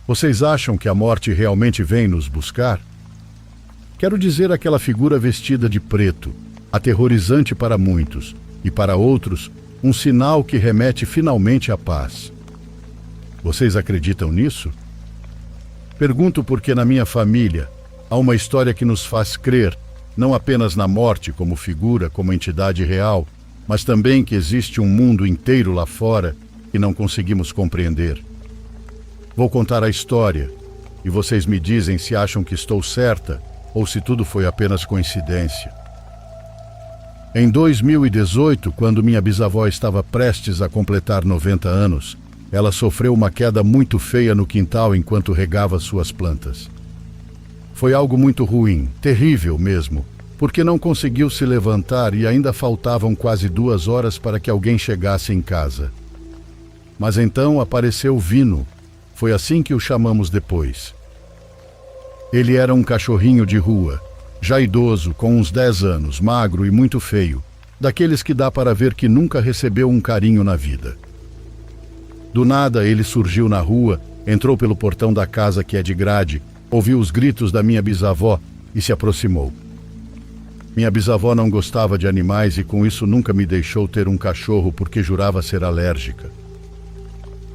Vocês acham que a morte realmente vem nos buscar? Quero dizer aquela figura vestida de preto, aterrorizante para muitos, e para outros, um sinal que remete finalmente à paz. Vocês acreditam nisso? Pergunto porque na minha família há uma história que nos faz crer, não apenas na morte como figura, como entidade real, mas também que existe um mundo inteiro lá fora que não conseguimos compreender. Vou contar a história, e vocês me dizem se acham que estou certa ou se tudo foi apenas coincidência. Em 2018, quando minha bisavó estava prestes a completar 90 anos, ela sofreu uma queda muito feia no quintal enquanto regava suas plantas. Foi algo muito ruim, terrível mesmo, porque não conseguiu se levantar e ainda faltavam quase 2 horas para que alguém chegasse em casa. Mas então apareceu Vino. Foi assim que o chamamos depois. Ele era um cachorrinho de rua, já idoso, com uns 10 anos, magro e muito feio, daqueles que dá para ver que nunca recebeu um carinho na vida. Do nada ele surgiu na rua, entrou pelo portão da casa que é de grade, ouviu os gritos da minha bisavó e se aproximou. Minha bisavó não gostava de animais e com isso nunca me deixou ter um cachorro porque jurava ser alérgica.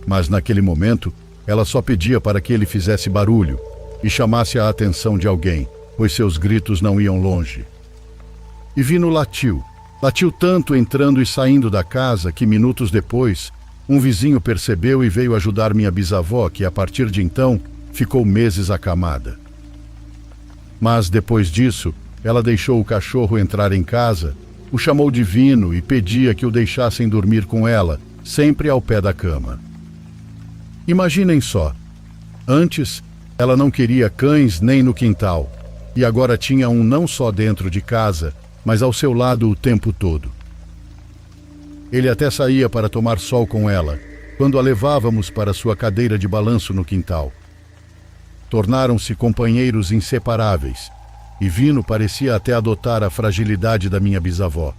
Mas naquele momento, ela só pedia para que ele fizesse barulho e chamasse a atenção de alguém, pois seus gritos não iam longe. E Vino latiu tanto entrando e saindo da casa que minutos depois, um vizinho percebeu e veio ajudar minha bisavó, que a partir de então ficou meses acamada. Mas depois disso, ela deixou o cachorro entrar em casa, o chamou de Vino e pedia que o deixassem dormir com ela, sempre ao pé da cama. Imaginem só, antes ela não queria cães nem no quintal, e agora tinha um não só dentro de casa, mas ao seu lado o tempo todo. Ele até saía para tomar sol com ela, quando a levávamos para sua cadeira de balanço no quintal. Tornaram-se companheiros inseparáveis, e Vino parecia até adotar a fragilidade da minha bisavó.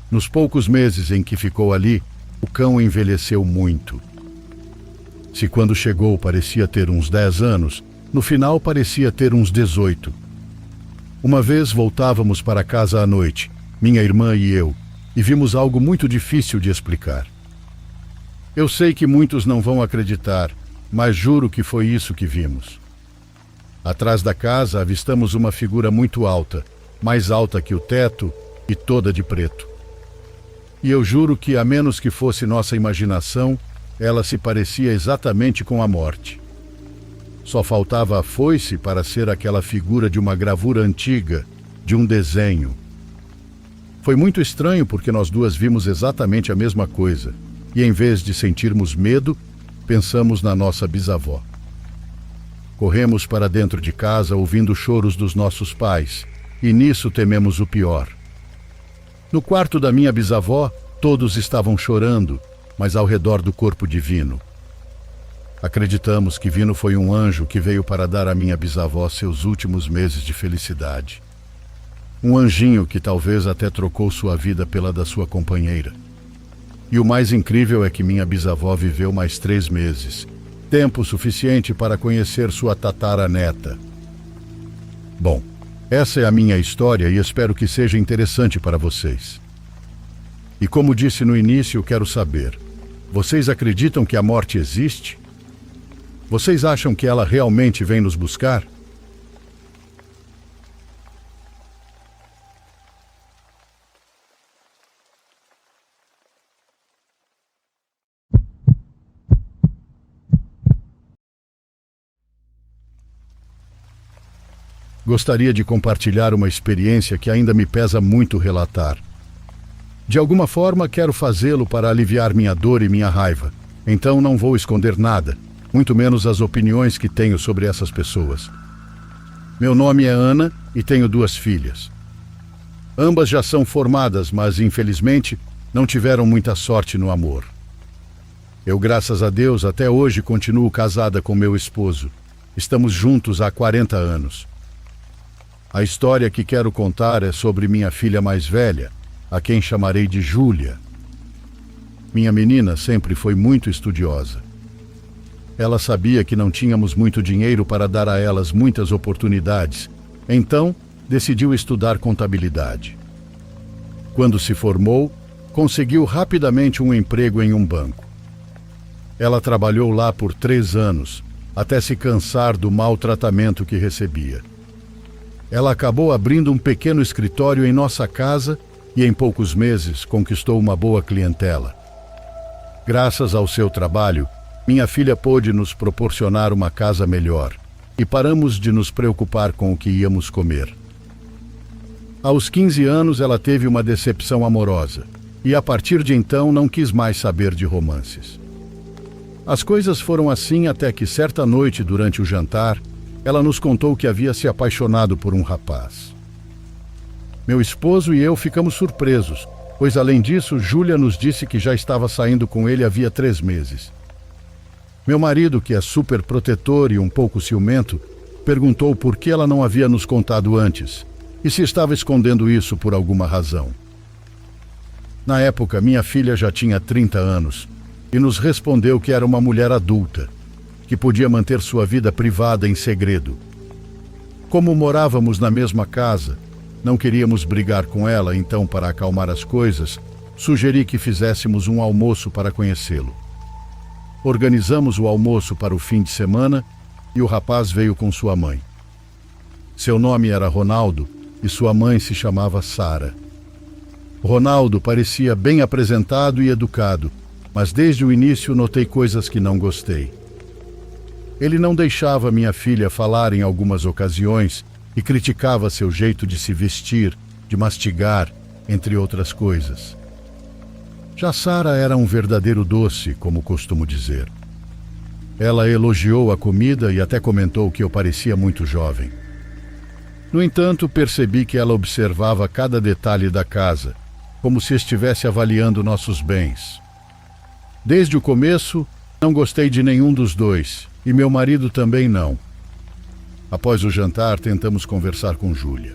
Nos poucos meses em que ficou ali, o cão envelheceu muito. Se quando chegou parecia ter uns 10 anos, no final parecia ter uns 18. Uma vez voltávamos para casa à noite, minha irmã e eu, e vimos algo muito difícil de explicar. Eu sei que muitos não vão acreditar, mas juro que foi isso que vimos. Atrás da casa avistamos uma figura muito alta, mais alta que o teto e toda de preto. E eu juro que, a menos que fosse nossa imaginação, ela se parecia exatamente com a morte. Só faltava a foice para ser aquela figura de uma gravura antiga, de um desenho. Foi muito estranho porque nós duas vimos exatamente a mesma coisa, e em vez de sentirmos medo, pensamos na nossa bisavó. Corremos para dentro de casa ouvindo choros dos nossos pais, e nisso tememos o pior. No quarto da minha bisavó, todos estavam chorando, mas ao redor do corpo de Vino. Acreditamos que Vino foi um anjo que veio para dar à minha bisavó seus últimos meses de felicidade. Um anjinho que talvez até trocou sua vida pela da sua companheira. E o mais incrível é que minha bisavó viveu mais 3 meses, tempo suficiente para conhecer sua tataraneta. Bom, essa é a minha história e espero que seja interessante para vocês. E como disse no início, quero saber, vocês acreditam que a morte existe? Vocês acham que ela realmente vem nos buscar? Gostaria de compartilhar uma experiência que ainda me pesa muito relatar. De alguma forma, quero fazê-lo para aliviar minha dor e minha raiva. Então não vou esconder nada, muito menos as opiniões que tenho sobre essas pessoas. Meu nome é Ana e tenho 2 filhas. Ambas já são formadas, mas infelizmente não tiveram muita sorte no amor. Eu, graças a Deus, até hoje continuo casada com meu esposo. Estamos juntos há 40 anos. A história que quero contar é sobre minha filha mais velha, a quem chamarei de Júlia. Minha menina sempre foi muito estudiosa. Ela sabia que não tínhamos muito dinheiro para dar a elas muitas oportunidades, então decidiu estudar contabilidade. Quando se formou, conseguiu rapidamente um emprego em um banco. Ela trabalhou lá por 3 anos, até se cansar do mau tratamento que recebia. Ela acabou abrindo um pequeno escritório em nossa casa e em poucos meses conquistou uma boa clientela. Graças ao seu trabalho, minha filha pôde nos proporcionar uma casa melhor e paramos de nos preocupar com o que íamos comer. Aos 15 anos, ela teve uma decepção amorosa e, a partir de então, não quis mais saber de romances. As coisas foram assim até que, certa noite, durante o jantar, ela nos contou que havia se apaixonado por um rapaz. Meu esposo e eu ficamos surpresos, pois, além disso, Júlia nos disse que já estava saindo com ele havia 3 meses. Meu marido, que é super protetor e um pouco ciumento, perguntou por que ela não havia nos contado antes e se estava escondendo isso por alguma razão. Na época, minha filha já tinha 30 anos e nos respondeu que era uma mulher adulta, que podia manter sua vida privada em segredo. Como morávamos na mesma casa, não queríamos brigar com ela, então, para acalmar as coisas, sugeri que fizéssemos um almoço para conhecê-lo. Organizamos o almoço para o fim de semana e o rapaz veio com sua mãe. Seu nome era Ronaldo e sua mãe se chamava Sara. Ronaldo parecia bem apresentado e educado, mas desde o início notei coisas que não gostei. Ele não deixava minha filha falar em algumas ocasiões e criticava seu jeito de se vestir, de mastigar, entre outras coisas. Já Sara era um verdadeiro doce, como costumo dizer. Ela elogiou a comida e até comentou que eu parecia muito jovem. No entanto, percebi que ela observava cada detalhe da casa, como se estivesse avaliando nossos bens. Desde o começo, não gostei de nenhum dos dois, e meu marido também não. Após o jantar, tentamos conversar com Júlia.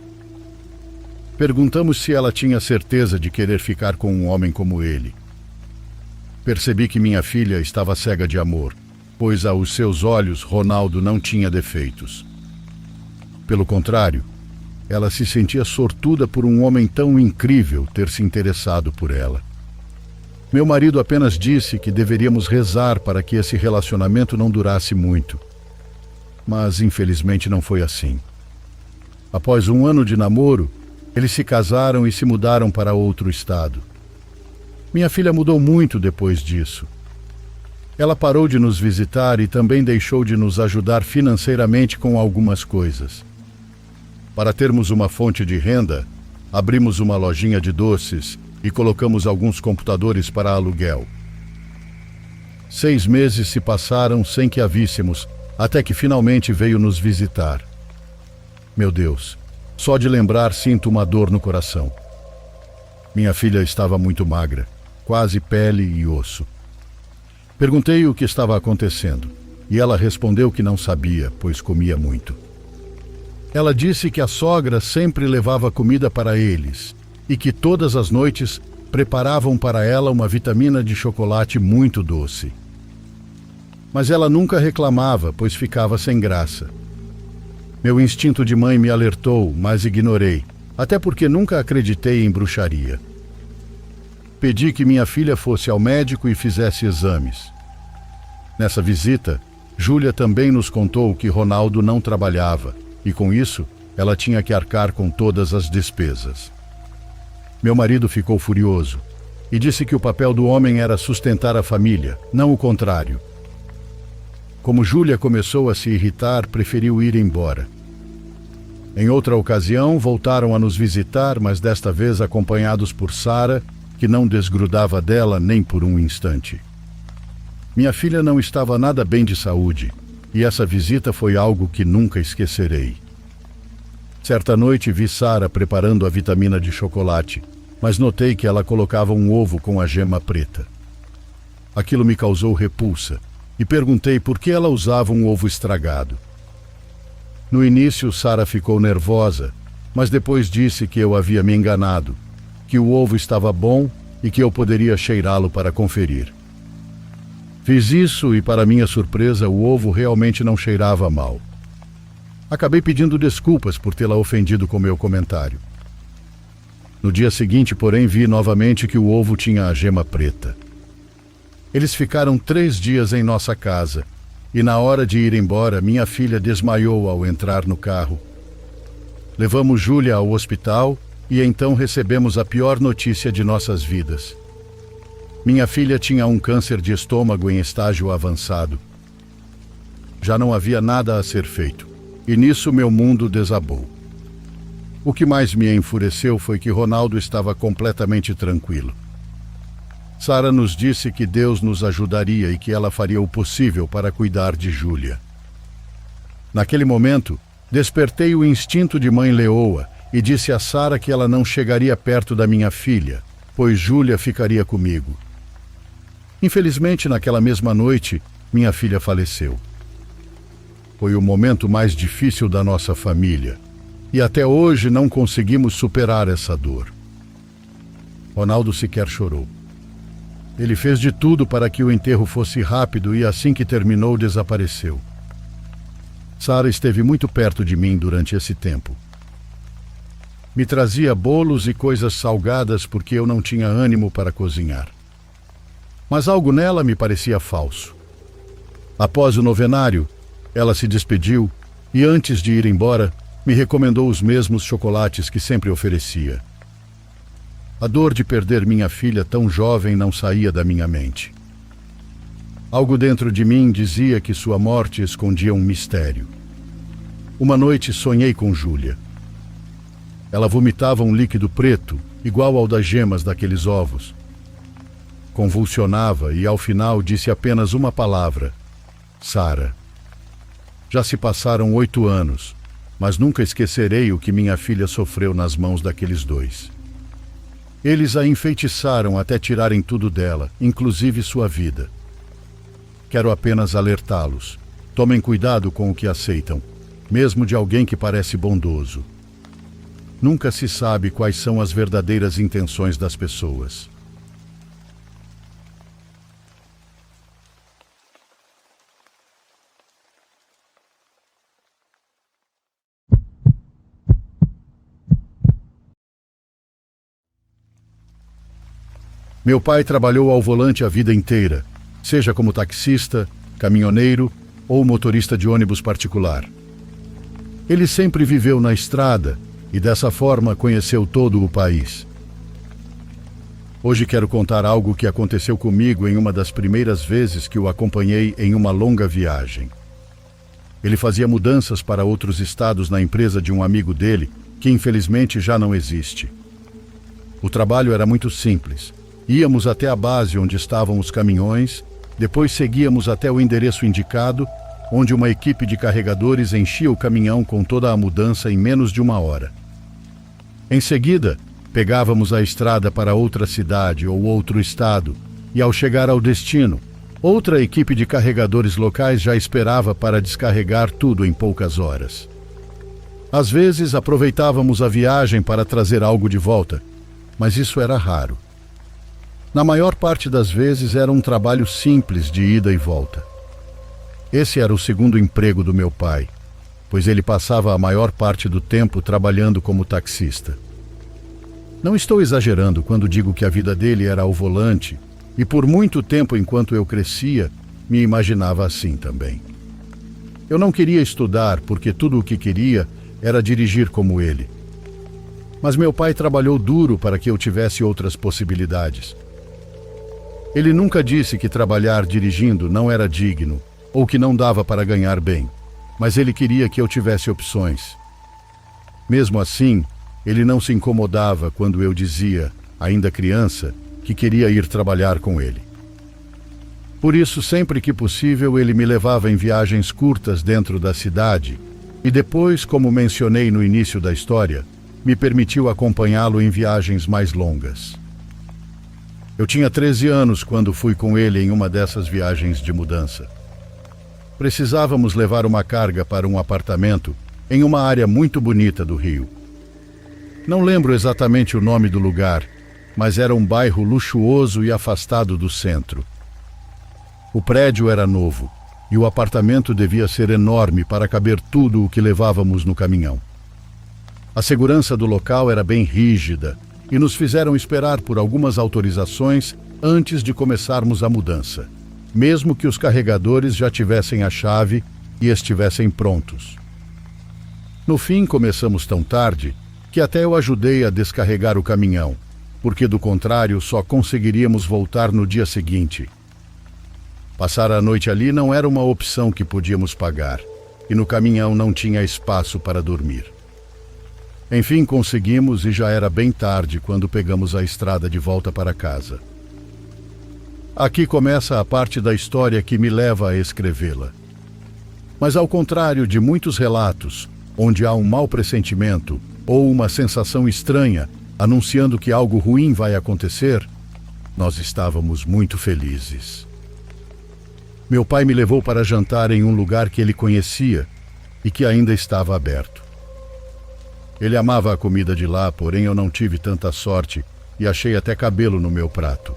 Perguntamos se ela tinha certeza de querer ficar com um homem como ele. Percebi que minha filha estava cega de amor, pois aos seus olhos Ronaldo não tinha defeitos. Pelo contrário, ela se sentia sortuda por um homem tão incrível ter se interessado por ela. Meu marido apenas disse que deveríamos rezar para que esse relacionamento não durasse muito. Mas infelizmente não foi assim. Após 1 ano de namoro, eles se casaram e se mudaram para outro estado. Minha filha mudou muito depois disso. Ela parou de nos visitar e também deixou de nos ajudar financeiramente com algumas coisas. Para termos uma fonte de renda, abrimos uma lojinha de doces e colocamos alguns computadores para aluguel. 6 meses se passaram sem que a víssemos, até que finalmente veio nos visitar. Meu Deus! Só de lembrar sinto uma dor no coração. Minha filha estava muito magra, quase pele e osso. Perguntei o que estava acontecendo, e ela respondeu que não sabia, pois comia muito. Ela disse que a sogra sempre levava comida para eles, e que todas as noites preparavam para ela uma vitamina de chocolate muito doce. Mas ela nunca reclamava, pois ficava sem graça. Meu instinto de mãe me alertou, mas ignorei, até porque nunca acreditei em bruxaria. Pedi que minha filha fosse ao médico e fizesse exames. Nessa visita, Júlia também nos contou que Ronaldo não trabalhava, e com isso, ela tinha que arcar com todas as despesas. Meu marido ficou furioso e disse que o papel do homem era sustentar a família, não o contrário. Como Júlia começou a se irritar, preferiu ir embora. Em outra ocasião, voltaram a nos visitar, mas desta vez acompanhados por Sara, que não desgrudava dela nem por um instante. Minha filha não estava nada bem de saúde, e essa visita foi algo que nunca esquecerei. Certa noite vi Sara preparando a vitamina de chocolate, mas notei que ela colocava um ovo com a gema preta. Aquilo me causou repulsa, e perguntei por que ela usava um ovo estragado. No início, Sara ficou nervosa, mas depois disse que eu havia me enganado, que o ovo estava bom e que eu poderia cheirá-lo para conferir. Fiz isso e, para minha surpresa, o ovo realmente não cheirava mal. Acabei pedindo desculpas por tê-la ofendido com meu comentário. No dia seguinte, porém, vi novamente que o ovo tinha a gema preta. Eles ficaram 3 dias em nossa casa e, na hora de ir embora, minha filha desmaiou ao entrar no carro. Levamos Júlia ao hospital e então recebemos a pior notícia de nossas vidas. Minha filha tinha um câncer de estômago em estágio avançado. Já não havia nada a ser feito, e nisso meu mundo desabou. O que mais me enfureceu foi que Ronaldo estava completamente tranquilo. Sara nos disse que Deus nos ajudaria e que ela faria o possível para cuidar de Júlia. Naquele momento, despertei o instinto de mãe leoa e disse a Sara que ela não chegaria perto da minha filha, pois Júlia ficaria comigo. Infelizmente, naquela mesma noite, minha filha faleceu. Foi o momento mais difícil da nossa família, e até hoje não conseguimos superar essa dor. Ronaldo sequer chorou. Ele fez de tudo para que o enterro fosse rápido e assim que terminou, desapareceu. Sara esteve muito perto de mim durante esse tempo. Me trazia bolos e coisas salgadas porque eu não tinha ânimo para cozinhar. Mas algo nela me parecia falso. Após o novenário, ela se despediu e, antes de ir embora, me recomendou os mesmos chocolates que sempre oferecia. A dor de perder minha filha tão jovem não saía da minha mente. Algo dentro de mim dizia que sua morte escondia um mistério. Uma noite sonhei com Júlia. Ela vomitava um líquido preto, igual ao das gemas daqueles ovos. Convulsionava e, ao final, disse apenas uma palavra: Sara. Já se passaram 8 anos, mas nunca esquecerei o que minha filha sofreu nas mãos daqueles dois. Eles a enfeitiçaram até tirarem tudo dela, inclusive sua vida. Quero apenas alertá-los. Tomem cuidado com o que aceitam, mesmo de alguém que parece bondoso. Nunca se sabe quais são as verdadeiras intenções das pessoas. Meu pai trabalhou ao volante a vida inteira, seja como taxista, caminhoneiro ou motorista de ônibus particular. Ele sempre viveu na estrada e dessa forma conheceu todo o país. Hoje quero contar algo que aconteceu comigo em uma das primeiras vezes que o acompanhei em uma longa viagem. Ele fazia mudanças para outros estados na empresa de um amigo dele, que infelizmente já não existe. O trabalho era muito simples. Íamos até a base onde estavam os caminhões, depois seguíamos até o endereço indicado, onde uma equipe de carregadores enchia o caminhão com toda a mudança em menos de 1 hora. Em seguida, pegávamos a estrada para outra cidade ou outro estado, e ao chegar ao destino, outra equipe de carregadores locais já esperava para descarregar tudo em poucas horas. Às vezes, aproveitávamos a viagem para trazer algo de volta, mas isso era raro. Na maior parte das vezes era um trabalho simples de ida e volta. Esse era o segundo emprego do meu pai, pois ele passava a maior parte do tempo trabalhando como taxista. Não estou exagerando quando digo que a vida dele era ao volante, e por muito tempo enquanto eu crescia, me imaginava assim também. Eu não queria estudar porque tudo o que queria era dirigir como ele. Mas meu pai trabalhou duro para que eu tivesse outras possibilidades. Ele nunca disse que trabalhar dirigindo não era digno ou que não dava para ganhar bem, mas ele queria que eu tivesse opções. Mesmo assim, ele não se incomodava quando eu dizia, ainda criança, que queria ir trabalhar com ele. Por isso, sempre que possível, ele me levava em viagens curtas dentro da cidade e depois, como mencionei no início da história, me permitiu acompanhá-lo em viagens mais longas. Eu tinha 13 anos quando fui com ele em uma dessas viagens de mudança. Precisávamos levar uma carga para um apartamento em uma área muito bonita do Rio. Não lembro exatamente o nome do lugar, mas era um bairro luxuoso e afastado do centro. O prédio era novo e o apartamento devia ser enorme para caber tudo o que levávamos no caminhão. A segurança do local era bem rígida e nos fizeram esperar por algumas autorizações antes de começarmos a mudança, mesmo que os carregadores já tivessem a chave e estivessem prontos. No fim, começamos tão tarde que até eu ajudei a descarregar o caminhão, porque do contrário só conseguiríamos voltar no dia seguinte. Passar a noite ali não era uma opção que podíamos pagar, e no caminhão não tinha espaço para dormir. Enfim, conseguimos e já era bem tarde quando pegamos a estrada de volta para casa. Aqui começa a parte da história que me leva a escrevê-la. Mas ao contrário de muitos relatos, onde há um mau pressentimento ou uma sensação estranha anunciando que algo ruim vai acontecer, nós estávamos muito felizes. Meu pai me levou para jantar em um lugar que ele conhecia e que ainda estava aberto. Ele amava a comida de lá, porém eu não tive tanta sorte e achei até cabelo no meu prato.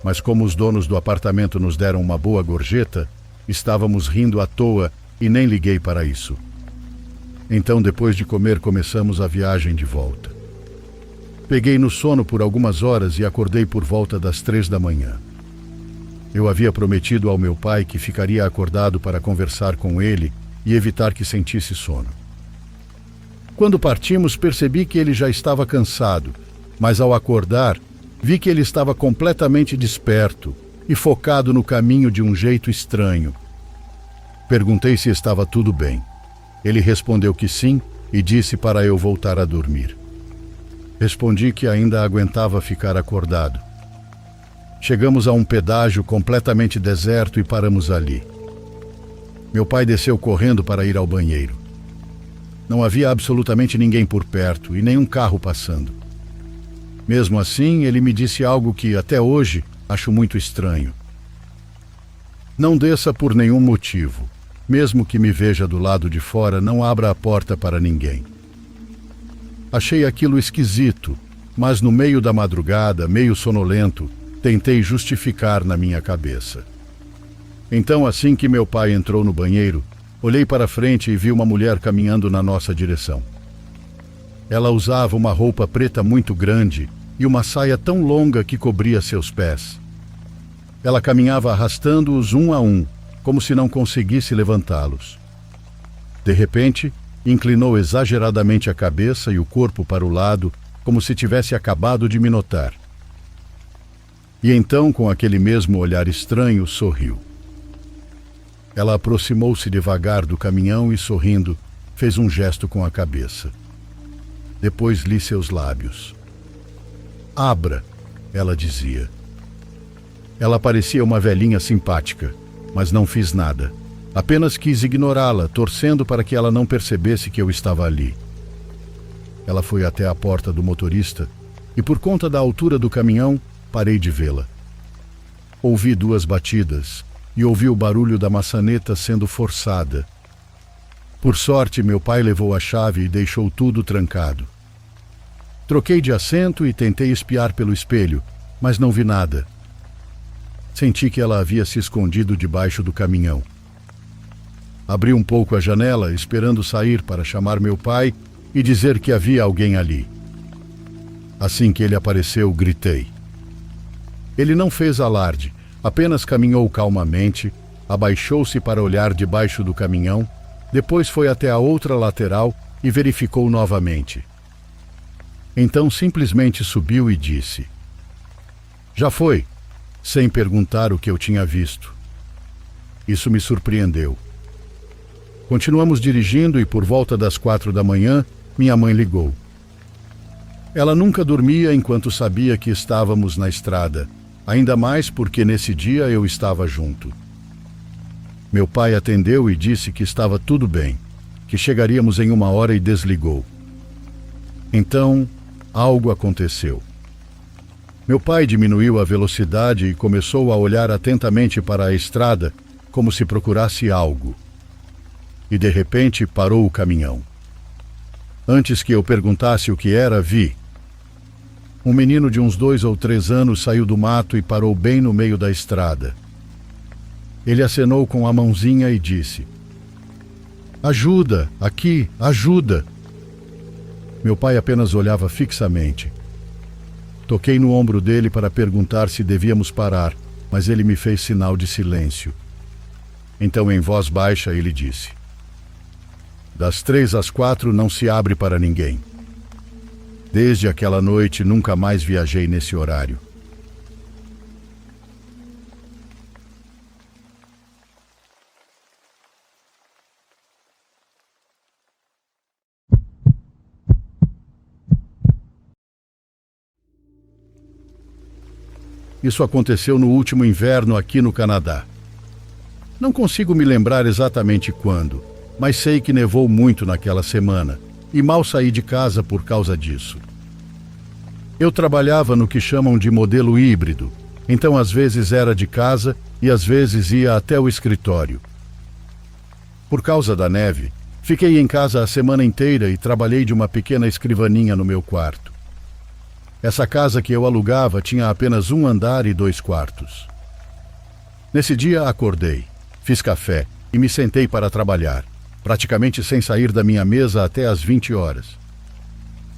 Mas como os donos do apartamento nos deram uma boa gorjeta, estávamos rindo à toa e nem liguei para isso. Então, depois de comer, começamos a viagem de volta. Peguei no sono por algumas horas e acordei por volta das 3 da manhã. Eu havia prometido ao meu pai que ficaria acordado para conversar com ele e evitar que sentisse sono. Quando partimos, percebi que ele já estava cansado, mas ao acordar, vi que ele estava completamente desperto e focado no caminho de um jeito estranho. Perguntei se estava tudo bem. Ele respondeu que sim e disse para eu voltar a dormir. Respondi que ainda aguentava ficar acordado. Chegamos a um pedágio completamente deserto e paramos ali. Meu pai desceu correndo para ir ao banheiro. Não havia absolutamente ninguém por perto e nenhum carro passando. Mesmo assim, ele me disse algo que, até hoje, acho muito estranho. Não desça por nenhum motivo. Mesmo que me veja do lado de fora, não abra a porta para ninguém. Achei aquilo esquisito, mas no meio da madrugada, meio sonolento, tentei justificar na minha cabeça. Então, assim que meu pai entrou no banheiro, olhei para frente e vi uma mulher caminhando na nossa direção. Ela usava uma roupa preta muito grande e uma saia tão longa que cobria seus pés. Ela caminhava arrastando-os um a um, como se não conseguisse levantá-los. De repente, inclinou exageradamente a cabeça e o corpo para o lado, como se tivesse acabado de me notar. E então, com aquele mesmo olhar estranho, sorriu. Ela aproximou-se devagar do caminhão e, sorrindo, fez um gesto com a cabeça. Depois li seus lábios. "Abra", ela dizia. Ela parecia uma velhinha simpática, mas não fiz nada. Apenas quis ignorá-la, torcendo para que ela não percebesse que eu estava ali. Ela foi até a porta do motorista e, por conta da altura do caminhão, parei de vê-la. Ouvi 2 batidas e ouvi o barulho da maçaneta sendo forçada. Por sorte, meu pai levou a chave e deixou tudo trancado. Troquei de assento e tentei espiar pelo espelho, mas não vi nada. Senti que ela havia se escondido debaixo do caminhão. Abri um pouco a janela, esperando sair para chamar meu pai e dizer que havia alguém ali. Assim que ele apareceu, gritei. Ele não fez alarde, apenas caminhou calmamente, abaixou-se para olhar debaixo do caminhão, depois foi até a outra lateral e verificou novamente. Então simplesmente subiu e disse: "Já foi", sem perguntar o que eu tinha visto. Isso me surpreendeu. Continuamos dirigindo e por volta das 4 da manhã, minha mãe ligou. Ela nunca dormia enquanto sabia que estávamos na estrada, ainda mais porque nesse dia eu estava junto. Meu pai atendeu e disse que estava tudo bem, que chegaríamos em 1 hora e desligou. Então, algo aconteceu. Meu pai diminuiu a velocidade e começou a olhar atentamente para a estrada, como se procurasse algo. E de repente parou o caminhão. Antes que eu perguntasse o que era, vi. Um menino de uns 2 ou 3 anos saiu do mato e parou bem no meio da estrada. Ele acenou com a mãozinha e disse: "Ajuda, aqui, ajuda!" Meu pai apenas olhava fixamente. Toquei no ombro dele para perguntar se devíamos parar, mas ele me fez sinal de silêncio. Então, em voz baixa, ele disse: "Das 3 às 4 não se abre para ninguém." Desde aquela noite, nunca mais viajei nesse horário. Isso aconteceu no último inverno aqui no Canadá. Não consigo me lembrar exatamente quando, mas sei que nevou muito naquela semana e mal saí de casa por causa disso. Eu trabalhava no que chamam de modelo híbrido, então às vezes era de casa e às vezes ia até o escritório. Por causa da neve, fiquei em casa a semana inteira e trabalhei de uma pequena escrivaninha no meu quarto. Essa casa que eu alugava tinha apenas 1 andar e 2 quartos. Nesse dia acordei, fiz café e me sentei para trabalhar, praticamente sem sair da minha mesa até às 20 horas.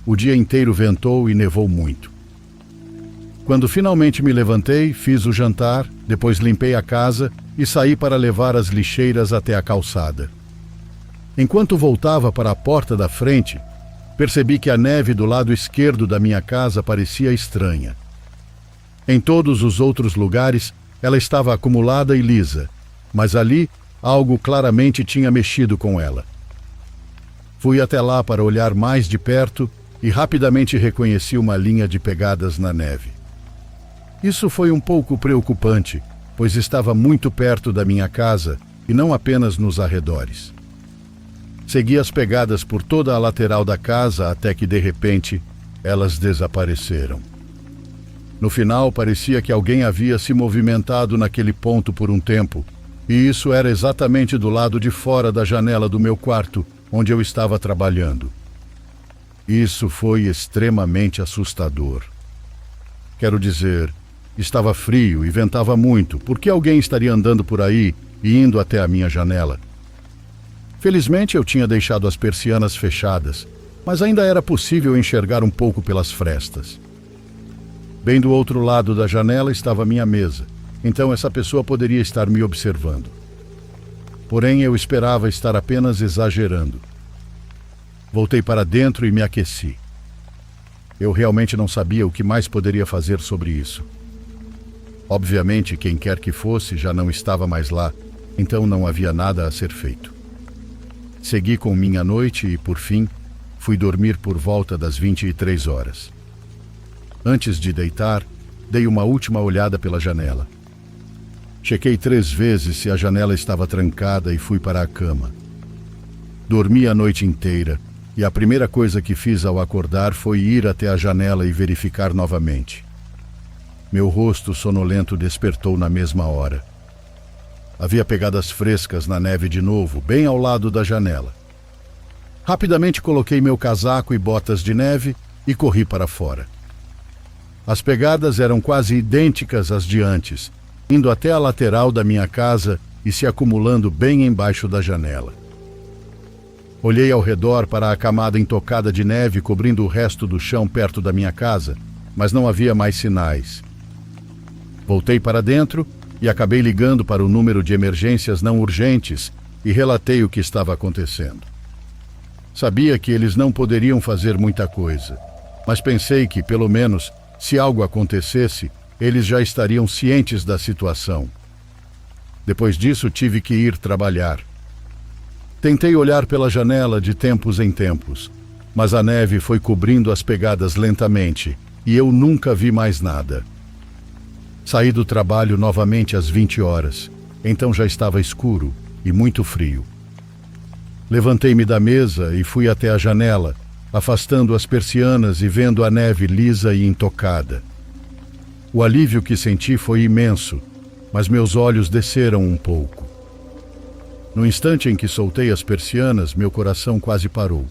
O dia inteiro ventou e nevou muito. Quando finalmente me levantei, fiz o jantar, depois limpei a casa e saí para levar as lixeiras até a calçada. Enquanto voltava para a porta da frente, percebi que a neve do lado esquerdo da minha casa parecia estranha. Em todos os outros lugares, ela estava acumulada e lisa, mas ali algo claramente tinha mexido com ela. Fui até lá para olhar mais de perto e rapidamente reconheci uma linha de pegadas na neve. Isso foi um pouco preocupante, pois estava muito perto da minha casa e não apenas nos arredores. Segui as pegadas por toda a lateral da casa até que, de repente, elas desapareceram. No final, parecia que alguém havia se movimentado naquele ponto por um tempo, e isso era exatamente do lado de fora da janela do meu quarto, onde eu estava trabalhando. Isso foi extremamente assustador. Quero dizer, estava frio e ventava muito, porque alguém estaria andando por aí e indo até a minha janela. Felizmente eu tinha deixado as persianas fechadas, mas ainda era possível enxergar um pouco pelas frestas. Bem do outro lado da janela estava a minha mesa, então essa pessoa poderia estar me observando. Porém, eu esperava estar apenas exagerando. Voltei para dentro e me aqueci. Eu realmente não sabia o que mais poderia fazer sobre isso. Obviamente, quem quer que fosse já não estava mais lá, então não havia nada a ser feito. Segui com minha noite e, por fim, fui dormir por volta das 23 horas. Antes de deitar, dei uma última olhada pela janela. Chequei 3 vezes se a janela estava trancada e fui para a cama. Dormi a noite inteira e a primeira coisa que fiz ao acordar foi ir até a janela e verificar novamente. Meu rosto sonolento despertou na mesma hora. Havia pegadas frescas na neve de novo, bem ao lado da janela. Rapidamente coloquei meu casaco e botas de neve e corri para fora. As pegadas eram quase idênticas às de antes, indo até a lateral da minha casa e se acumulando bem embaixo da janela. Olhei ao redor para a camada intocada de neve cobrindo o resto do chão perto da minha casa, mas não havia mais sinais. Voltei para dentro e acabei ligando para o número de emergências não urgentes e relatei o que estava acontecendo. Sabia que eles não poderiam fazer muita coisa, mas pensei que, pelo menos, se algo acontecesse, eles já estariam cientes da situação. Depois disso, tive que ir trabalhar. Tentei olhar pela janela de tempos em tempos, mas a neve foi cobrindo as pegadas lentamente e eu nunca vi mais nada. Saí do trabalho novamente às 20 horas, então já estava escuro e muito frio. Levantei-me da mesa e fui até a janela, afastando as persianas e vendo a neve lisa e intocada. O alívio que senti foi imenso, mas meus olhos desceram um pouco. No instante em que soltei as persianas, meu coração quase parou.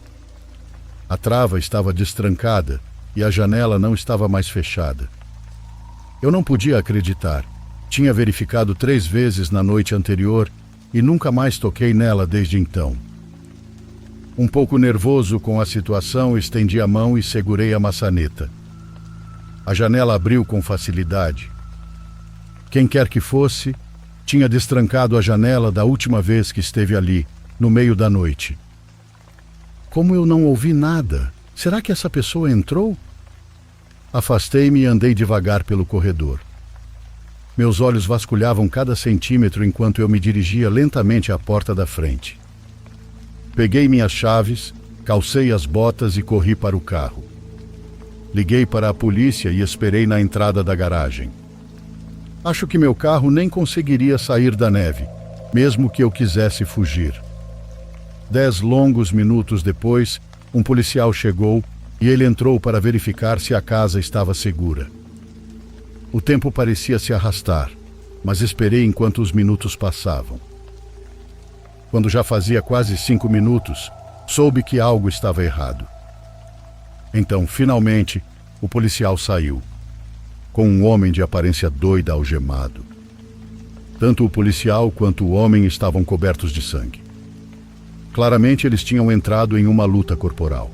A trava estava destrancada e a janela não estava mais fechada. Eu não podia acreditar. Tinha verificado 3 vezes na noite anterior e nunca mais toquei nela desde então. Um pouco nervoso com a situação, estendi a mão e segurei a maçaneta. A janela abriu com facilidade. Quem quer que fosse, tinha destrancado a janela da última vez que esteve ali, no meio da noite. Como eu não ouvi nada? Será que essa pessoa entrou? Afastei-me e andei devagar pelo corredor. Meus olhos vasculhavam cada centímetro enquanto eu me dirigia lentamente à porta da frente. Peguei minhas chaves, calcei as botas e corri para o carro. Liguei para a polícia e esperei na entrada da garagem. Acho que meu carro nem conseguiria sair da neve, mesmo que eu quisesse fugir. 10 longos minutos depois, um policial chegou e ele entrou para verificar se a casa estava segura. O tempo parecia se arrastar, mas esperei enquanto os minutos passavam. Quando já fazia quase 5 minutos, soube que algo estava errado. Então, finalmente, o policial saiu, com um homem de aparência doida algemado. Tanto o policial quanto o homem estavam cobertos de sangue. Claramente, eles tinham entrado em uma luta corporal.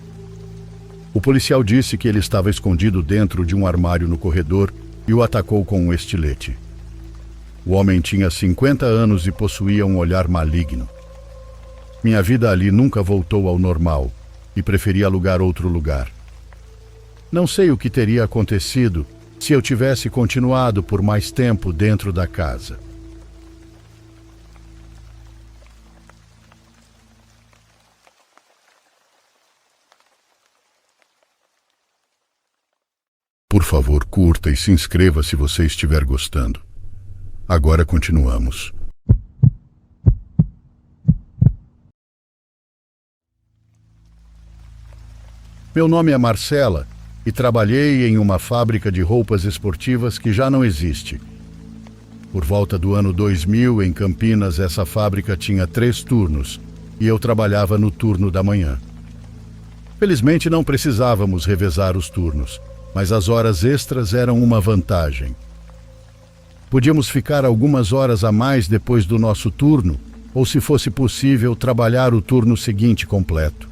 O policial disse que ele estava escondido dentro de um armário no corredor e o atacou com um estilete. O homem tinha 50 anos e possuía um olhar maligno. Minha vida ali nunca voltou ao normal e preferi alugar outro lugar. Não sei o que teria acontecido se eu tivesse continuado por mais tempo dentro da casa. Por favor, curta e se inscreva se você estiver gostando. Agora continuamos. Meu nome é Marcela e trabalhei em uma fábrica de roupas esportivas que já não existe. Por volta do ano 2000, em Campinas, essa fábrica tinha 3 turnos e eu trabalhava no turno da manhã. Felizmente não precisávamos revezar os turnos, mas as horas extras eram uma vantagem. Podíamos ficar algumas horas a mais depois do nosso turno, ou, se fosse possível, trabalhar o turno seguinte completo.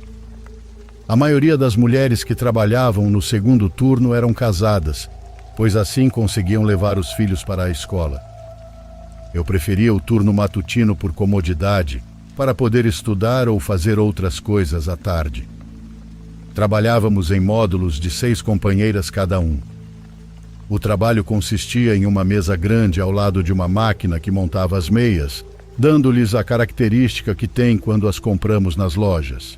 A maioria das mulheres que trabalhavam no segundo turno eram casadas, pois assim conseguiam levar os filhos para a escola. Eu preferia o turno matutino por comodidade, para poder estudar ou fazer outras coisas à tarde. Trabalhávamos em módulos de 6 companheiras cada um. O trabalho consistia em uma mesa grande ao lado de uma máquina que montava as meias, dando-lhes a característica que tem quando as compramos nas lojas.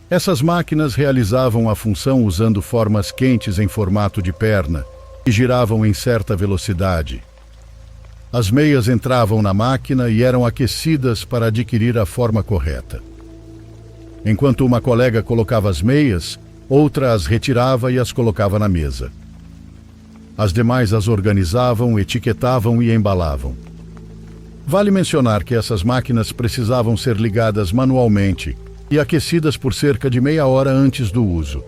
Essas máquinas realizavam a função usando formas quentes em formato de perna e giravam em certa velocidade. As meias entravam na máquina e eram aquecidas para adquirir a forma correta. Enquanto uma colega colocava as meias, outra as retirava e as colocava na mesa. As demais as organizavam, etiquetavam e embalavam. Vale mencionar que essas máquinas precisavam ser ligadas manualmente e aquecidas por cerca de meia hora antes do uso.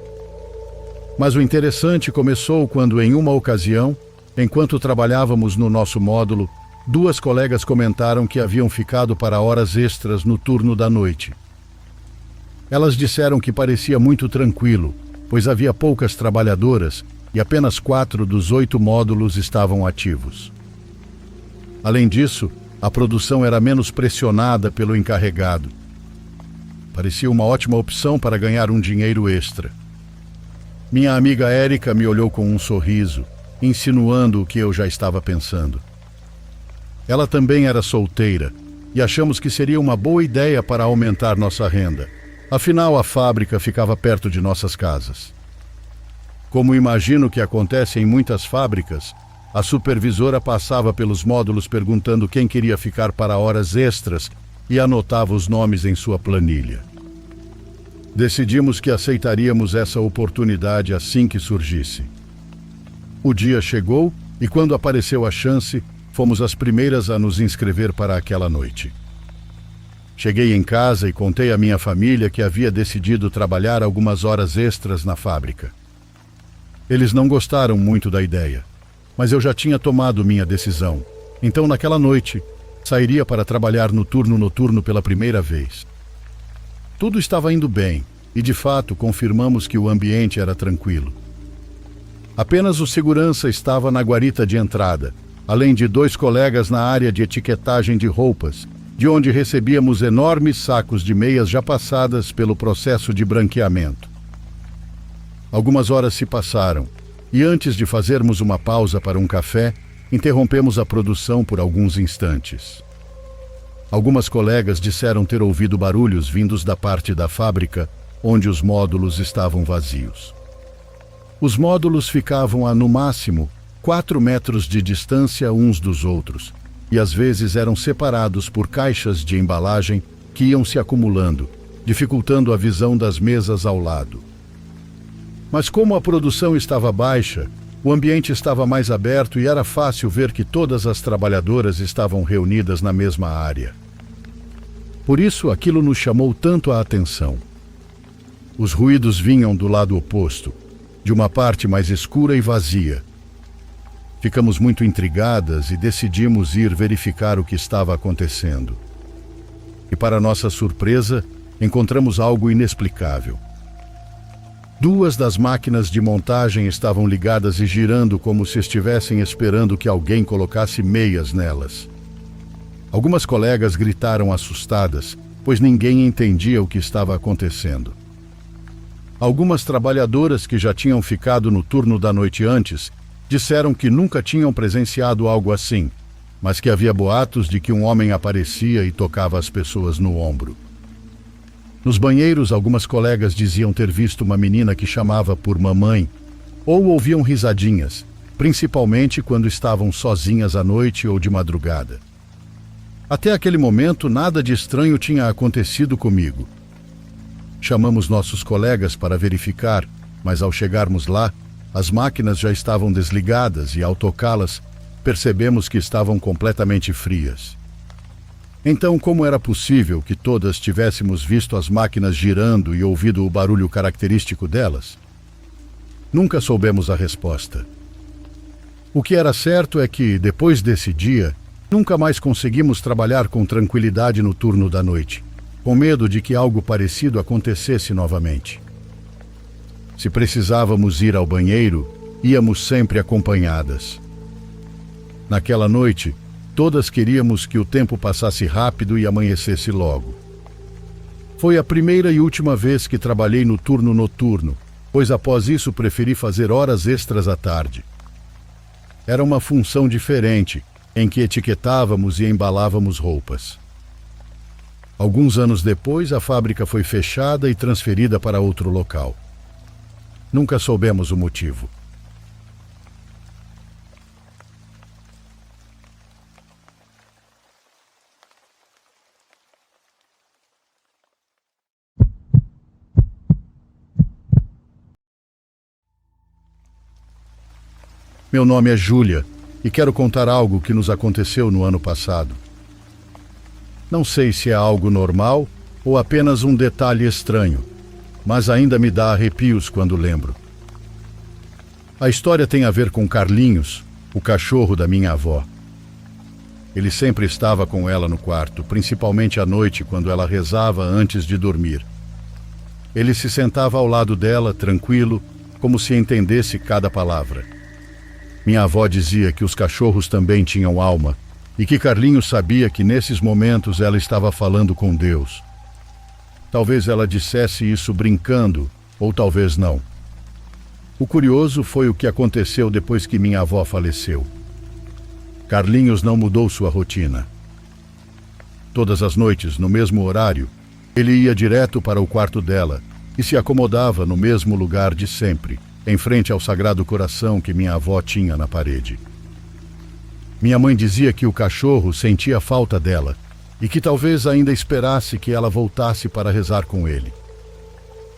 Mas o interessante começou quando, em uma ocasião, enquanto trabalhávamos no nosso módulo, 2 colegas comentaram que haviam ficado para horas extras no turno da noite. Elas disseram que parecia muito tranquilo, pois havia poucas trabalhadoras e apenas 4 dos 8 módulos estavam ativos. Além disso, a produção era menos pressionada pelo encarregado. Parecia uma ótima opção para ganhar um dinheiro extra. Minha amiga Érica me olhou com um sorriso, insinuando o que eu já estava pensando. Ela também era solteira e achamos que seria uma boa ideia para aumentar nossa renda. Afinal, a fábrica ficava perto de nossas casas. Como imagino que acontece em muitas fábricas, a supervisora passava pelos módulos perguntando quem queria ficar para horas extras e anotava os nomes em sua planilha. Decidimos que aceitaríamos essa oportunidade assim que surgisse. O dia chegou e, quando apareceu a chance, fomos as primeiras a nos inscrever para aquela noite. Cheguei em casa e contei à minha família que havia decidido trabalhar algumas horas extras na fábrica. Eles não gostaram muito da ideia, mas eu já tinha tomado minha decisão Então, naquela noite, sairia para trabalhar no turno noturno pela primeira vez. Tudo estava indo bem e, de fato, confirmamos que o ambiente era tranquilo. Apenas o segurança estava na guarita de entrada, além de 2 colegas na área de etiquetagem de roupas, de onde recebíamos enormes sacos de meias já passadas pelo processo de branqueamento. Algumas horas se passaram e, antes de fazermos uma pausa para um café, interrompemos a produção por alguns instantes. Algumas colegas disseram ter ouvido barulhos vindos da parte da fábrica onde os módulos estavam vazios. Os módulos ficavam a, no máximo, 4 metros de distância uns dos outros, e às vezes eram separados por caixas de embalagem que iam se acumulando, dificultando a visão das mesas ao lado. Mas como a produção estava baixa, o ambiente estava mais aberto e era fácil ver que todas as trabalhadoras estavam reunidas na mesma área. Por isso, aquilo nos chamou tanto a atenção. Os ruídos vinham do lado oposto, de uma parte mais escura e vazia. Ficamos muito intrigadas e decidimos ir verificar o que estava acontecendo. E, para nossa surpresa, encontramos algo inexplicável. 2 das máquinas de montagem estavam ligadas e girando como se estivessem esperando que alguém colocasse meias nelas. Algumas colegas gritaram assustadas, pois ninguém entendia o que estava acontecendo. Algumas trabalhadoras que já tinham ficado no turno da noite antes disseram que nunca tinham presenciado algo assim, mas que havia boatos de que um homem aparecia e tocava as pessoas no ombro. Nos banheiros, algumas colegas diziam ter visto uma menina que chamava por mamãe, ou ouviam risadinhas, principalmente quando estavam sozinhas à noite ou de madrugada. Até aquele momento, nada de estranho tinha acontecido comigo. Chamamos nossos colegas para verificar, mas ao chegarmos lá, as máquinas já estavam desligadas e, ao tocá-las, percebemos que estavam completamente frias. Então, como era possível que todas tivéssemos visto as máquinas girando e ouvido o barulho característico delas? Nunca soubemos a resposta. O que era certo é que, depois desse dia, nunca mais conseguimos trabalhar com tranquilidade no turno da noite, com medo de que algo parecido acontecesse novamente. Se precisávamos ir ao banheiro, íamos sempre acompanhadas. Naquela noite, todas queríamos que o tempo passasse rápido e amanhecesse logo. Foi a primeira e última vez que trabalhei no turno noturno, pois após isso preferi fazer horas extras à tarde. Era uma função diferente, em que etiquetávamos e embalávamos roupas. Alguns anos depois, a fábrica foi fechada e transferida para outro local. Nunca soubemos o motivo. Meu nome é Júlia e quero contar algo que nos aconteceu no ano passado. Não sei se é algo normal ou apenas um detalhe estranho, mas ainda me dá arrepios quando lembro. A história tem a ver com Carlinhos, o cachorro da minha avó. Ele sempre estava com ela no quarto, principalmente à noite, quando ela rezava antes de dormir. Ele se sentava ao lado dela, tranquilo, como se entendesse cada palavra. Minha avó dizia que os cachorros também tinham alma e que Carlinhos sabia que nesses momentos ela estava falando com Deus. Talvez ela dissesse isso brincando, ou talvez não. O curioso foi o que aconteceu depois que minha avó faleceu. Carlinhos não mudou sua rotina. Todas as noites, no mesmo horário, ele ia direto para o quarto dela e se acomodava no mesmo lugar de sempre, em frente ao Sagrado Coração que minha avó tinha na parede. Minha mãe dizia que o cachorro sentia falta dela e que talvez ainda esperasse que ela voltasse para rezar com ele.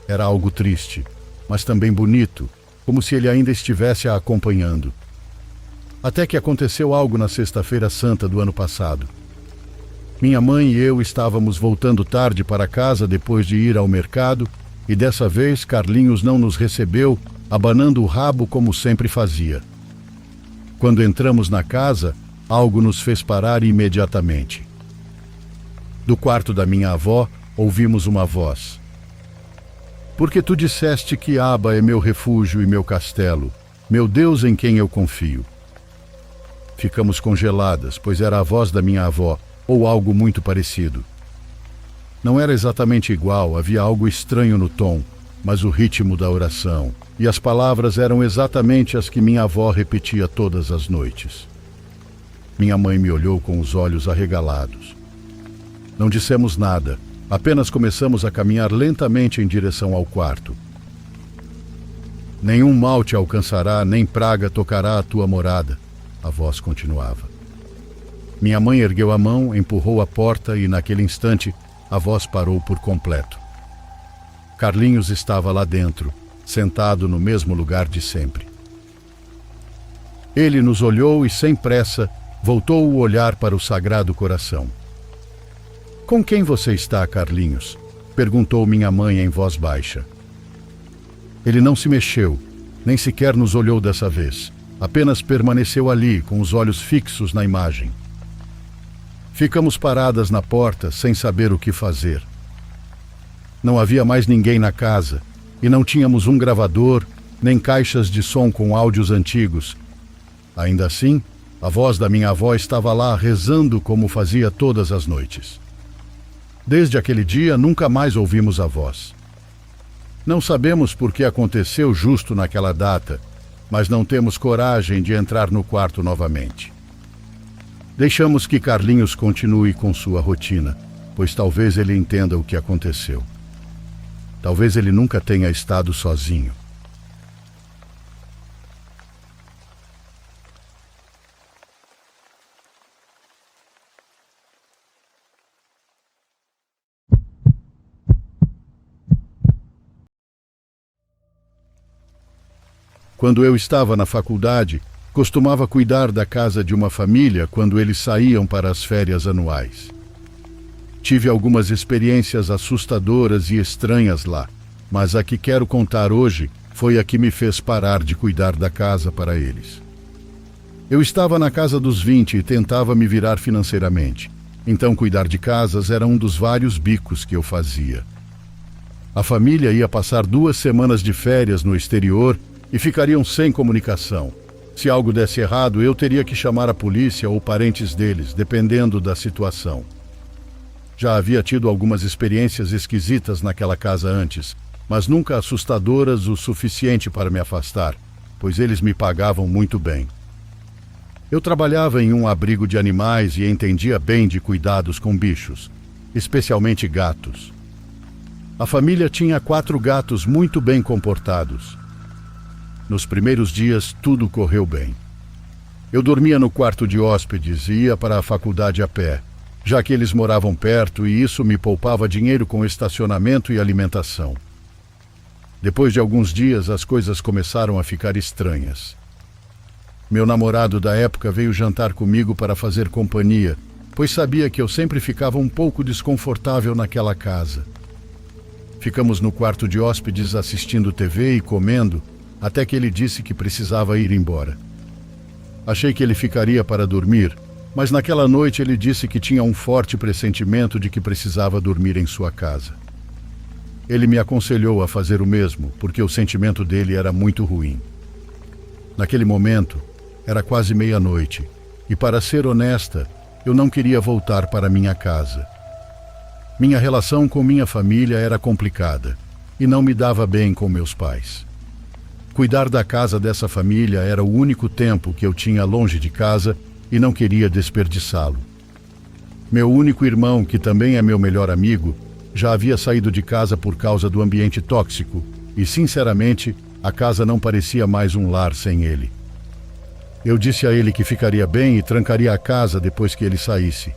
Era algo triste, mas também bonito, como se ele ainda estivesse a acompanhando. Até que aconteceu algo na Sexta-feira Santa do ano passado. Minha mãe e eu estávamos voltando tarde para casa depois de ir ao mercado e dessa vez Carlinhos não nos recebeu, abanando o rabo como sempre fazia. Quando entramos na casa, algo nos fez parar imediatamente. Do quarto da minha avó, ouvimos uma voz. Porque tu disseste que Aba é meu refúgio e meu castelo, meu Deus em quem eu confio. Ficamos congeladas, pois era a voz da minha avó, ou algo muito parecido. Não era exatamente igual, havia algo estranho no tom, mas o ritmo da oração e as palavras eram exatamente as que minha avó repetia todas as noites. Minha mãe me olhou com os olhos arregalados. Não dissemos nada, apenas começamos a caminhar lentamente em direção ao quarto. Nenhum mal te alcançará, nem praga tocará a tua morada, a voz continuava. Minha mãe ergueu a mão, empurrou a porta e, naquele instante, a voz parou por completo. Carlinhos estava lá dentro, sentado no mesmo lugar de sempre. Ele nos olhou e, sem pressa, voltou o olhar para o Sagrado Coração. Com quem você está, Carlinhos? Perguntou minha mãe em voz baixa. Ele não se mexeu, nem sequer nos olhou dessa vez. Apenas permaneceu ali, com os olhos fixos na imagem. Ficamos paradas na porta, sem saber o que fazer. Não havia mais ninguém na casa, e não tínhamos um gravador, nem caixas de som com áudios antigos. Ainda assim, a voz da minha avó estava lá rezando como fazia todas as noites. Desde aquele dia, nunca mais ouvimos a voz. Não sabemos por que aconteceu justo naquela data, mas não temos coragem de entrar no quarto novamente. Deixamos que Carlinhos continue com sua rotina, pois talvez ele entenda o que aconteceu. Talvez ele nunca tenha estado sozinho. Quando eu estava na faculdade, costumava cuidar da casa de uma família quando eles saíam para as férias anuais. Tive algumas experiências assustadoras e estranhas lá, mas a que quero contar hoje foi a que me fez parar de cuidar da casa para eles. Eu estava na casa dos 20 e tentava me virar financeiramente, então cuidar de casas era um dos vários bicos que eu fazia. A família ia passar 2 semanas de férias no exterior e ficariam sem comunicação. Se algo desse errado, eu teria que chamar a polícia ou parentes deles, dependendo da situação. Já havia tido algumas experiências esquisitas naquela casa antes, mas nunca assustadoras o suficiente para me afastar, pois eles me pagavam muito bem. Eu trabalhava em um abrigo de animais e entendia bem de cuidados com bichos, especialmente gatos. A família tinha 4 gatos muito bem comportados. Nos primeiros dias, tudo correu bem. Eu dormia no quarto de hóspedes e ia para a faculdade a pé, já que eles moravam perto e isso me poupava dinheiro com estacionamento e alimentação. Depois de alguns dias, as coisas começaram a ficar estranhas. Meu namorado da época veio jantar comigo para fazer companhia, pois sabia que eu sempre ficava um pouco desconfortável naquela casa. Ficamos no quarto de hóspedes assistindo TV e comendo, até que ele disse que precisava ir embora. Achei que ele ficaria para dormir, mas naquela noite ele disse que tinha um forte pressentimento de que precisava dormir em sua casa. Ele me aconselhou a fazer o mesmo, porque o sentimento dele era muito ruim. Naquele momento, era quase meia-noite, e para ser honesta, eu não queria voltar para minha casa. Minha relação com minha família era complicada, e não me dava bem com meus pais. Cuidar da casa dessa família era o único tempo que eu tinha longe de casa e não queria desperdiçá-lo. Meu único irmão, que também é meu melhor amigo, já havia saído de casa por causa do ambiente tóxico e, sinceramente, a casa não parecia mais um lar sem ele. Eu disse a ele que ficaria bem e trancaria a casa depois que ele saísse.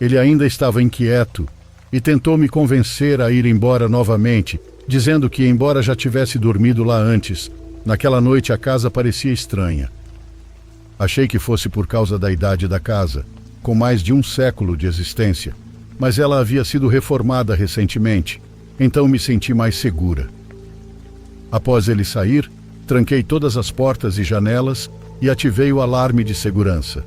Ele ainda estava inquieto e tentou me convencer a ir embora novamente, dizendo que, embora já tivesse dormido lá antes, naquela noite a casa parecia estranha. Achei que fosse por causa da idade da casa, com mais de 1 século de existência, mas ela havia sido reformada recentemente, então me senti mais segura. Após ele sair, tranquei todas as portas e janelas e ativei o alarme de segurança.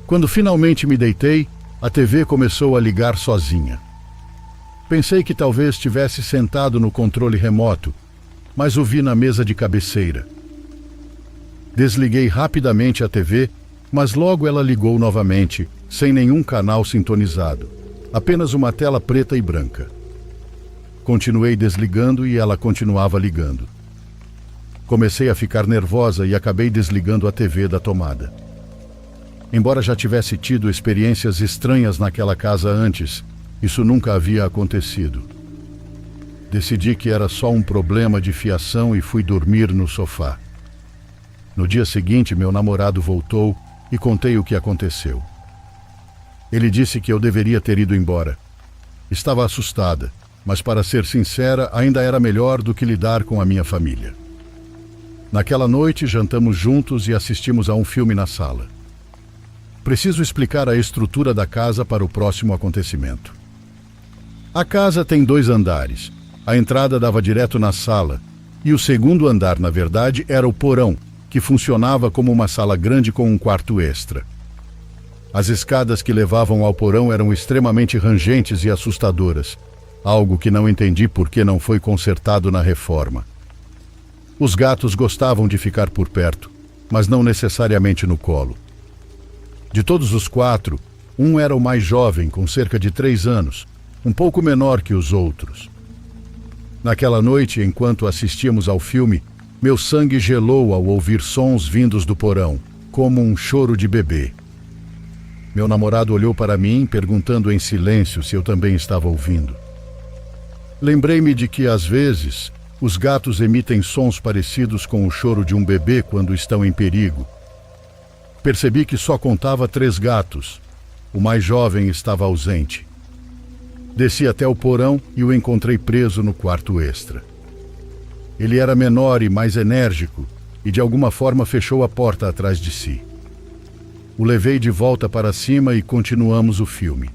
Quando finalmente me deitei, a TV começou a ligar sozinha. Pensei que talvez estivesse sentado no controle remoto, mas o vi na mesa de cabeceira. Desliguei rapidamente a TV, mas logo ela ligou novamente, sem nenhum canal sintonizado, apenas uma tela preta e branca. Continuei desligando e ela continuava ligando. Comecei a ficar nervosa e acabei desligando a TV da tomada. Embora já tivesse tido experiências estranhas naquela casa antes, isso nunca havia acontecido. Decidi que era só um problema de fiação e fui dormir no sofá. No dia seguinte, meu namorado voltou e contei o que aconteceu. Ele disse que eu deveria ter ido embora. Estava assustada, mas para ser sincera, ainda era melhor do que lidar com a minha família. Naquela noite, jantamos juntos e assistimos a um filme na sala. Preciso explicar a estrutura da casa para o próximo acontecimento. A casa tem 2 andares. A entrada dava direto na sala, e o segundo andar, na verdade, era o porão, que funcionava como uma sala grande com um quarto extra. As escadas que levavam ao porão eram extremamente rangentes e assustadoras, algo que não entendi por que não foi consertado na reforma. Os gatos gostavam de ficar por perto, mas não necessariamente no colo. De todos os 4, um era o mais jovem, com cerca de 3 anos, um pouco menor que os outros. Naquela noite, enquanto assistíamos ao filme, meu sangue gelou ao ouvir sons vindos do porão, como um choro de bebê. Meu namorado olhou para mim, perguntando em silêncio se eu também estava ouvindo. Lembrei-me de que, às vezes, os gatos emitem sons parecidos com o choro de um bebê quando estão em perigo. Percebi que só contava 3 gatos. O mais jovem estava ausente. Desci até o porão e o encontrei preso no quarto extra. Ele era menor e mais enérgico e de alguma forma fechou a porta atrás de si. O levei de volta para cima e continuamos o filme.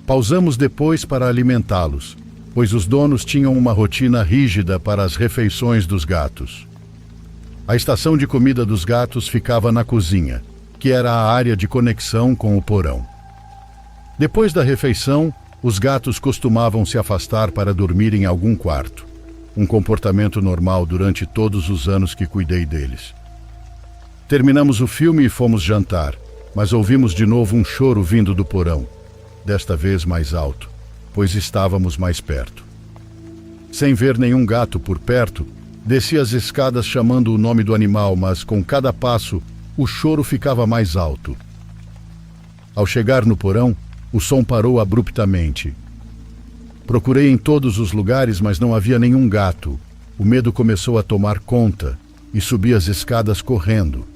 Pausamos depois para alimentá-los, pois os donos tinham uma rotina rígida para as refeições dos gatos. A estação de comida dos gatos ficava na cozinha, que era a área de conexão com o porão. Depois da refeição, os gatos costumavam se afastar para dormir em algum quarto, um comportamento normal durante todos os anos que cuidei deles. Terminamos o filme e fomos jantar, mas ouvimos de novo um choro vindo do porão, desta vez mais alto, pois estávamos mais perto. Sem ver nenhum gato por perto, desci as escadas chamando o nome do animal, mas com cada passo, o choro ficava mais alto. Ao chegar no porão, o som parou abruptamente. Procurei em todos os lugares, mas não havia nenhum gato. O medo começou a tomar conta e subi as escadas correndo.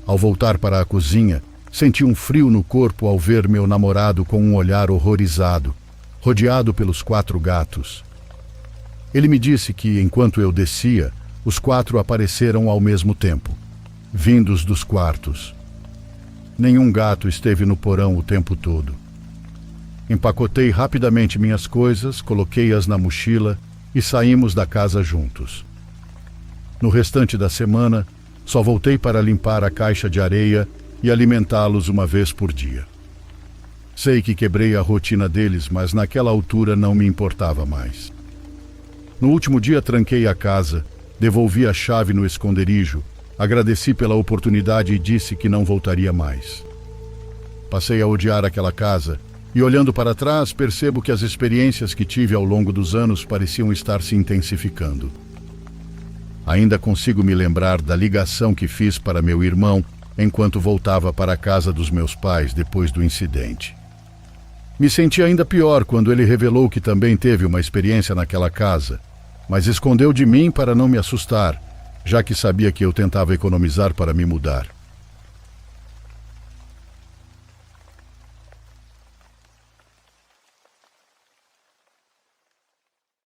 Ao voltar para a cozinha, senti um frio no corpo ao ver meu namorado com um olhar horrorizado, rodeado pelos 4 gatos. Ele me disse que, enquanto eu descia, os 4 apareceram ao mesmo tempo, vindos dos quartos. Nenhum gato esteve no porão o tempo todo. Empacotei rapidamente minhas coisas, coloquei-as na mochila e saímos da casa juntos. No restante da semana, só voltei para limpar a caixa de areia e alimentá-los uma vez por dia. Sei que quebrei a rotina deles, mas naquela altura não me importava mais. No último dia tranquei a casa, devolvi a chave no esconderijo, agradeci pela oportunidade e disse que não voltaria mais. Passei a odiar aquela casa e, olhando para trás, percebo que as experiências que tive ao longo dos anos pareciam estar se intensificando. Ainda consigo me lembrar da ligação que fiz para meu irmão enquanto voltava para a casa dos meus pais depois do incidente. Me senti ainda pior quando ele revelou que também teve uma experiência naquela casa, mas escondeu de mim para não me assustar, já que sabia que eu tentava economizar para me mudar.